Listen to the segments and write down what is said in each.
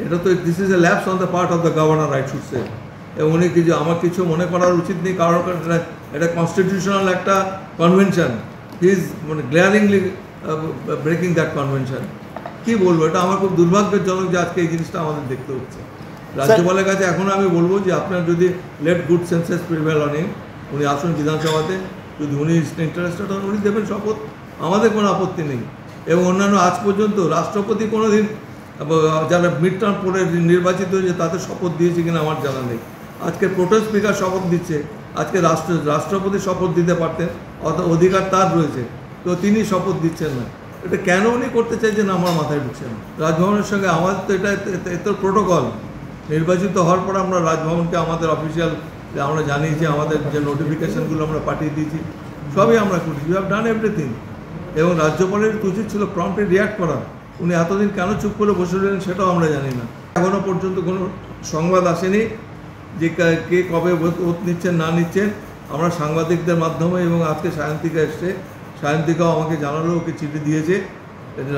এটা তো this is a lapse on the part of the governor, I should say. এবং উনি আমার কিছু মনে করার উচিত নেই, কারণ এটা কনস্টিটিউশনাল একটা convention. He is glaringly breaking that convention. কি বলবো, এটা আমার খুব দুর্ভাগ্যজনক যে আজকে এই জিনিসটা আমাদের দেখতে হচ্ছে। রাজ্যপালের কাছে এখন আমি বলবো যে আপনার যদি let good senses prevail on him, উনি আসুন বিধানসভাতে, যদি উনি ইন্টারেস্টেড হন উনি দেবেন শপথ, আমাদের কোনো আপত্তি নেই। এবং অন্যান্য আজ পর্যন্ত রাষ্ট্রপতি কোনো দিন যারা মিড টার্ম পরে নির্বাচিত হয়েছে তাদের শপথ দিয়েছে কিনা আমার জানা নেই। আজকে প্রোটেস্ট স্পিকার শপথ দিচ্ছে, আজকে রাষ্ট্রপতি শপথ দিতে পারতেন, অধিকার তার রয়েছে, তো তিনি শপথ দিচ্ছেন না। এটা কেন উনি করতে চাইছেন আমার মাথায় ঢুকছে না। রাজভবনের সঙ্গে আমাদের তো এটা প্রোটোকল, নির্বাচিত হওয়ার পর আমরা রাজভবনকে আমাদের অফিসিয়াল আমরা জানিয়েছি, আমাদের যে নোটিফিকেশানগুলো আমরা পাঠিয়ে দিয়েছি, সবই আমরা করেছি, উই হ্যাভ ডান এভরিথিং। এবং রাজ্যপালের উচিত ছিল প্রম্পটলি রিয়াক্ট করা। উনি এতদিন কেন চুপ করে বসে রইলেন সেটাও আমরা জানি না। এখনও পর্যন্ত কোনো সংবাদ আসেনি যে কে কবে ওত নিচ্ছেন না নিচ্ছেন। আমরা সাংবাদিকদের মাধ্যমে এবং আজকে সায়ন্তিকা এসছে, সায়ন্তিকাও আমাকে জানালো, ওকে চিঠি দিয়েছে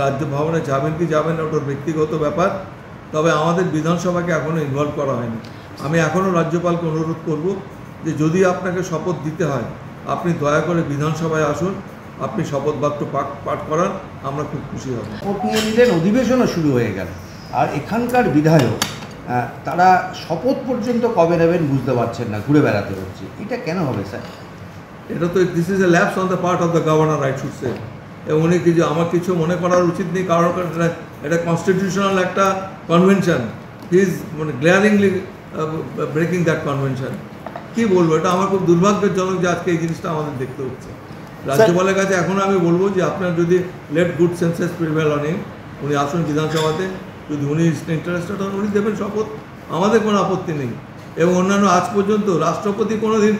রাজ্য ভবনে যাবেন কি যাবেন না ওটার ব্যক্তিগত ব্যাপার। তবে আমাদের বিধানসভাকে এখনও ইনভলভ করা হয়নি। আমি এখনও রাজ্যপালকে অনুরোধ করব যে যদি আপনাকে শপথ দিতে হয় আপনি দয়া করে বিধানসভায় আসুন, আপনি শপথ বাক্য পাঠ করান, আমরা খুব খুশি হব। শপথ নিয়ে নিলেন, অধিবেশনও শুরু হয়ে গেল, আর এখানকার বিধায়ক তারা শপথ পর্যন্ত কবে নেবেন বুঝতে পারছেন না, ঘুরে বেড়াতে হচ্ছে। এটা কেন হবে স্যার? এটা তো this is a lapse on the part of the governor, I should say. এবং উনি আমার কিছু মনে করার উচিত নেই, কারণ এটা কনস্টিটিউশনাল একটা convention. He is glaringly breaking that convention. কি বলবো, এটা আমার খুব দুর্ভাগ্যজনক যে আজকে এই জিনিসটা আমাদের দেখতে হচ্ছে। রাজ্যপালের কাছে এখন আমি বলবো যে আপনার যদি let good senses prevail on him, উনি আসুন বিধানসভাতে, যদি উনি ইন্টারেস্টেড হন উনি দেবেন শপথ, আমাদের কোনো আপত্তি নেই। এবং অন্যান্য আজ পর্যন্ত রাষ্ট্রপতি কোনো দিন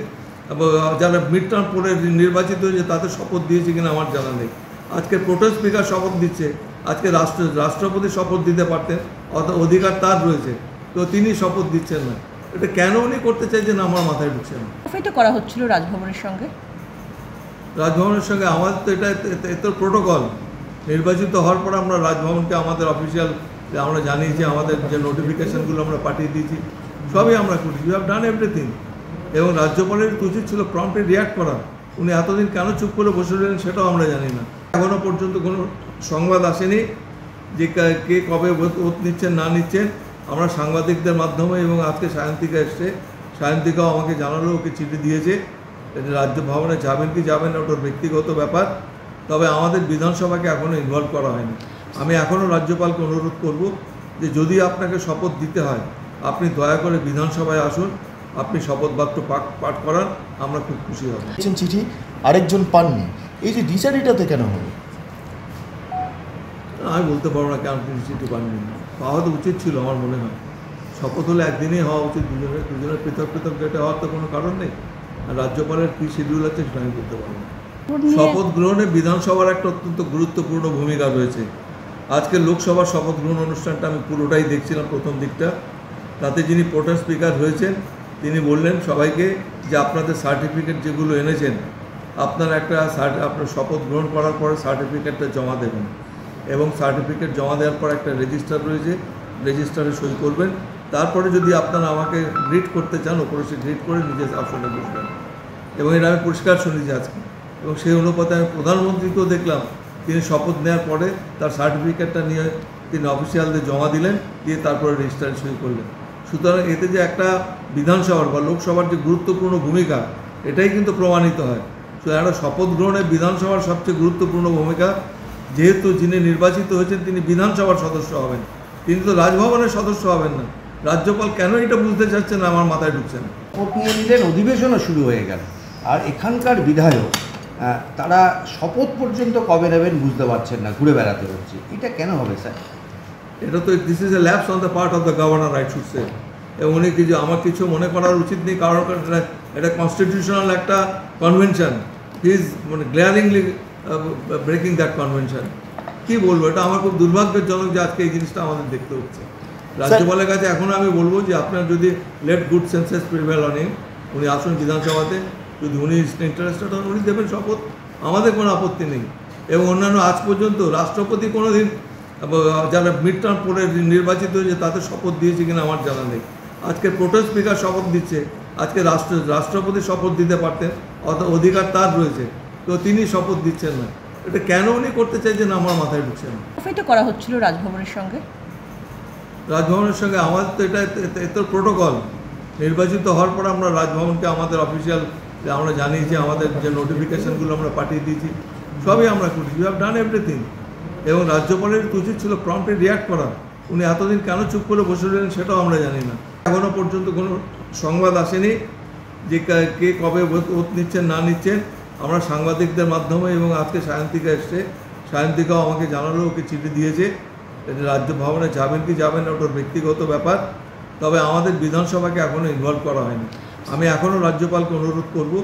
যারা মিড টার্ম পরে নির্বাচিত হয়েছে তাদের শপথ দিয়েছে কিনা আমার জানা নেই। আজকে প্রোটেস্ট স্পিকার শপথ দিচ্ছে, আজকে রাষ্ট্রপতি শপথ দিতে পারতেন, অধিকার তার রয়েছে, তো তিনি শপথ দিচ্ছেন না। এটা কেন উনি করতে চাইছেন আমার মাথায় ঢুকছে না। এটা করা হচ্ছিল রাজভবনের সঙ্গে আমাদের তো এটা প্রোটোকল, নির্বাচিত হওয়ার পর আমরা রাজভবনকে আমাদের অফিসিয়াল আমরা জানিয়েছি, আমাদের যে নোটিফিকেশানগুলো আমরা পাঠিয়ে দিয়েছি, সবই আমরা করেছি, উই হ্যাভ ডান এভরিথিং। এবং রাজ্যপালের উচিত ছিল প্রম্পটলি রিয়াক্ট করা। উনি এতদিন কেন চুপ করে বসে রইলেন সেটাও আমরা জানি না। এখনও পর্যন্ত কোনো সংবাদ আসেনি যে কে কবে ওত নিচ্ছেন না নিচ্ছেন। আমরা সাংবাদিকদের মাধ্যমে এবং আজকে সায়ন্তিকা এসছে, সায়ন্তিকাও আমাকে জানালো, ওকে চিঠি দিয়েছে রাজ্য ভবনে যাবেন কি যাবেন না ওটার ব্যক্তিগত ব্যাপার। তবে আমাদের বিধানসভাকে এখনও ইনভলভ করা হয়নি। আমি এখনও রাজ্যপালকে অনুরোধ করব যে যদি আপনাকে শপথ দিতে হয় আপনি দয়া করে বিধানসভায় আসুন, আপনি শপথ বাক্য পাঠ করান, আমরা খুব খুশি হব। চিঠি আরেকজন পাননি, এই যে দ্বিচারিতাতে কেন হবে? আমি বলতে পারবো না কেন তিনি চিঠি পাননি, পাওয়া তো উচিত ছিল আমার মনে হয়। শপথ হলে একদিনই হওয়া উচিত, দুজনের পৃথক পৃথক ডেটে হওয়ার তো কোনো কারণ নেই। আর রাজ্যপালের কী শিডিউল আছে সেটা আমি বলতে পারবো না। শপথ গ্রহণে বিধানসভার একটা অত্যন্ত গুরুত্বপূর্ণ ভূমিকা রয়েছে। আজকে লোকসভার শপথ গ্রহণ অনুষ্ঠানটা আমি পুরোটাই দেখছিলাম, প্রথম দিকটা। তাতে যিনি প্রোটেস্ট স্পিকার হয়েছেন তিনি বললেন সবাইকে যে আপনাদের সার্টিফিকেট যেগুলো এনেছেন আপনারা আপনার শপথ গ্রহণ করার পরে সার্টিফিকেটটা জমা দেবেন, এবং সার্টিফিকেট জমা দেওয়ার পর একটা রেজিস্টার রয়েছে, রেজিস্টারে সই করবেন। তারপরে যদি আপনারা আমাকে গ্রিট করতে চান ওপরে সে গ্রিট করে নিজের আসনে বসবেন। এবং এটা আমি পরিষ্কার শুনেছি আজকে। এবং সেই অনুপাতে আমি প্রধানমন্ত্রীকেও দেখলাম, তিনি শপথ নেওয়ার পরে তার সার্টিফিকেটটা নিয়ে তিনি অফিসিয়ালদের জমা দিলেন, দিয়ে তারপরে রেজিস্টারে সই করলেন। সুতরাং এতে যে একটা বিধানসভার বা লোকসভার যে গুরুত্বপূর্ণ ভূমিকা এটাই কিন্তু প্রমাণিত হয়। তো একটা শপথ গ্রহণে বিধানসভার সবচেয়ে গুরুত্বপূর্ণ ভূমিকা, যেহেতু যিনি নির্বাচিত হয়েছেন তিনি বিধানসভার সদস্য হবেন, তিনি তো রাজভবনের সদস্য হবেন না। রাজ্যপাল কেন এটা বুঝতে চাচ্ছেন আমার মাথায় ঢুকছে না। শপথ নিয়ে নিলেন, অধিবেশনও শুরু হয়ে গেল, আর এখানকার বিধায়ক তারা শপথ পর্যন্ত কবে নেবেন বুঝতে পারছেন না, ঘুরে বেড়াতে হচ্ছে। এটা কেন হবে স্যার? এটা তো this is a lapse on the part of the governor, I should say. এবং উনি আমার কিছু মনে করার উচিত নেই, কারণ এটা কনস্টিটিউশনাল একটা convention. He is glaringly breaking that convention. কি বলবো, এটা আমার খুব দুর্ভাগ্যজনক যে আজকে এই জিনিসটা আমাদের দেখতে হচ্ছে। রাজ্যপালের কাছে এখন আমি বলবো যে আপনার যদি let good senses prevail on him, উনি আসুন বিধানসভাতে, যদি উনি ইন্টারেস্টেড হন উনি দেবেন শপথ, আমাদের কোনো আপত্তি নেই। এবং অন্যান্য আজ পর্যন্ত রাষ্ট্রপতি কোনো দিন যারা মিড টার্ম পরে নির্বাচিত হয়েছে তাদের শপথ দিয়েছে কিনা আমার জানা নেই। আজকে প্রোটেস্ট স্পিকার শপথ দিচ্ছে, আজকে রাষ্ট্রপতি শপথ দিতে পারতেন, অধিকার তার রয়েছে, তো তিনি শপথ দিচ্ছেন না। এটা কেন উনি করতে চাইছেন আমার মাথায় ঢুকছে না। এটা করা হচ্ছিল রাজভবনের সঙ্গে। রাজভবনের সঙ্গে আমাদের তো এটা প্রোটোকল। নির্বাচিত হওয়ার পর আমরা রাজভবনকে আমাদের অফিসিয়াল আমরা জানিয়েছি, আমাদের যে নোটিফিকেশনগুলো আমরা পাঠিয়ে দিয়েছি, সবই আমরা করেছি। You have done everything. এবং রাজ্যপালের উচিত ছিল প্রম্পটলি রিয়াক্ট করা। উনি এতদিন কেন চুপ করে বসে রইলেন সেটাও আমরা জানি না। এখনও পর্যন্ত কোনো সংবাদ আসেনি যে কে কবে ওত নিচ্ছেন না নিচ্ছেন। আমরা সাংবাদিকদের মাধ্যমে এবং আজকে সায়ন্তিকা এসছে, সায়ন্তিকাও আমাকে জানালো ওকে চিঠি দিয়েছে, রাজ্য ভবনে যাবেন কি যাবেন না ওটার ব্যক্তিগত ব্যাপার। তবে আমাদের বিধানসভাকে এখনও ইনভলভ করা হয়নি। আমি এখনও রাজ্যপালকে অনুরোধ করব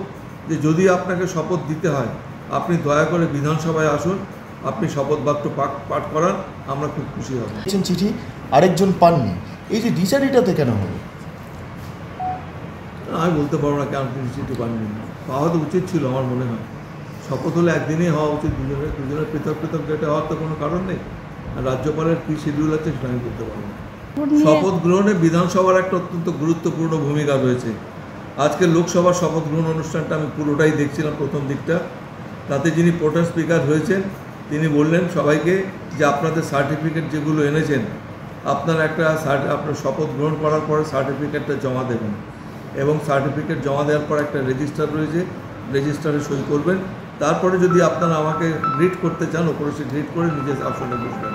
যে যদি আপনাকে শপথ দিতে হয় আপনি দয়া করে বিধানসভায় আসুন, আপনি শপথ বাক্য পাঠ করান, আমরা খুব খুশি হব। একজন চিঠি আরেকজন পাননি, এই যে দ্বিচারিতাতে কেন হলো? আমি বলতে পারবো না কেন তিনি চিঠি পাননি, পাওয়া তো উচিত ছিল আমার মনে হয়। শপথ হলে একদিনই হওয়া উচিত, দুজনের পৃথক পৃথক ডেটে হওয়ার তো কোনো কারণ নেই। আর রাজ্যপালের কী শিডিউল আছে সেটা আমি বলতে পারবো না। শপথ গ্রহণে বিধানসভার একটা অত্যন্ত গুরুত্বপূর্ণ ভূমিকা রয়েছে। আজকে লোকসভার শপথ গ্রহণ অনুষ্ঠানটা আমি পুরোটাই দেখছিলাম, প্রথম দিকটা। তাতে যিনি প্রোটেস্ট স্পিকার হয়েছেন তিনি বললেন সবাইকে যে আপনাদের সার্টিফিকেট যেগুলো এনেছেন আপনার আপনার শপথ গ্রহণ করার পরে সার্টিফিকেটটা জমা দেবেন, এবং সার্টিফিকেট জমা দেওয়ার পর একটা রেজিস্টার রয়েছে, রেজিস্টারে সই করবেন। তারপরে যদি আপনারা আমাকে গ্রিট করতে চান ওপরে সে গ্রিট করে নিজের আসনে বসবেন।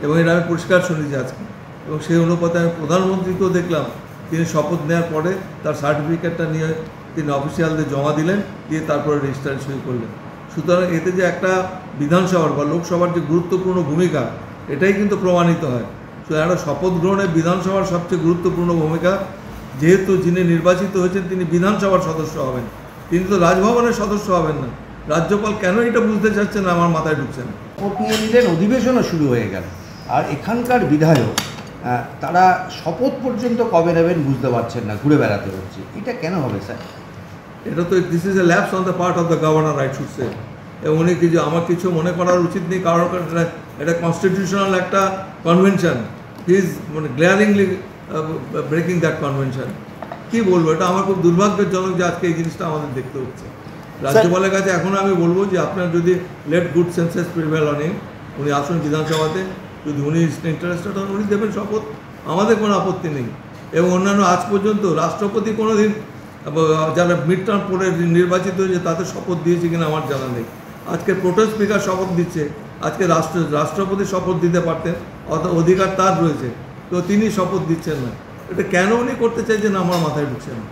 এবং এটা আমি পরিষ্কার শুনেছি আজকে। এবং সেই অনুপাতে আমি প্রধানমন্ত্রীকেও দেখলাম তিনি শপথ নেওয়ার পরে তার সার্টিফিকেটটা নিয়ে তিনি অফিসিয়ালদের জমা দিলেন, দিয়ে তারপরে রেজিস্টারে সই করলেন। সুতরাং এতে যে একটা বিধানসভার বা লোকসভার যে গুরুত্বপূর্ণ ভূমিকা এটাই কিন্তু প্রমাণিত হয়। তো একটা শপথ গ্রহণে বিধানসভার সবচেয়ে গুরুত্বপূর্ণ ভূমিকা, যেহেতু যিনি নির্বাচিত হয়েছেন তিনি বিধানসভার সদস্য হবেন, তিনি তো রাজভবনের সদস্য হবেন না। রাজ্যপাল কেন এটা বুঝতে চাচ্ছেন আমার মাথায় ঢুকছে না। শপথ নিয়ে নিলেন, অধিবেশনও শুরু হয়ে গেল, আর এখানকার বিধায়ক তারা শপথ পর্যন্ত কবে নেবেন বুঝতে পারছেন না, ঘুরে বেড়াতে হচ্ছে। এটা কেন হবে স্যার? এটা তো this is a lapse on the part of the governor, I should say. এবং উনি আমার কিছু মনে করার উচিত নেই, কারণ এটা কনস্টিটিউশনাল একটা convention. He is glaringly breaking that convention. কী বলবো, এটা আমার খুব দুর্ভাগ্যজনক যে আজকে এই জিনিসটা আমাদের দেখতে হচ্ছে। রাজ্যপালের কাছে এখন আমি বলবো যে আপনার যদি let good senses prevail on him, উনি আসুন বিধানসভাতে, যদি উনি ইন্টারেস্টেড হন উনি দেবেন শপথ, আমাদের কোনো আপত্তি নেই। এবং অন্যান্য আজ পর্যন্ত রাষ্ট্রপতি কোনো দিন যারা মিড টার্ম পরে নির্বাচিত হয়েছে তাদের শপথ দিয়েছে কিনা আমার জানা নেই। আজকে প্রোটেস্ট স্পিকার শপথ দিচ্ছে, আজকে রাষ্ট্রপতি শপথ দিতে পারতেন, অধিকার তার রয়েছে, তো তিনি শপথ দিচ্ছেন না। এটা কেন উনি করতে চাইছেন আমার মাথায় ঢুকছে না।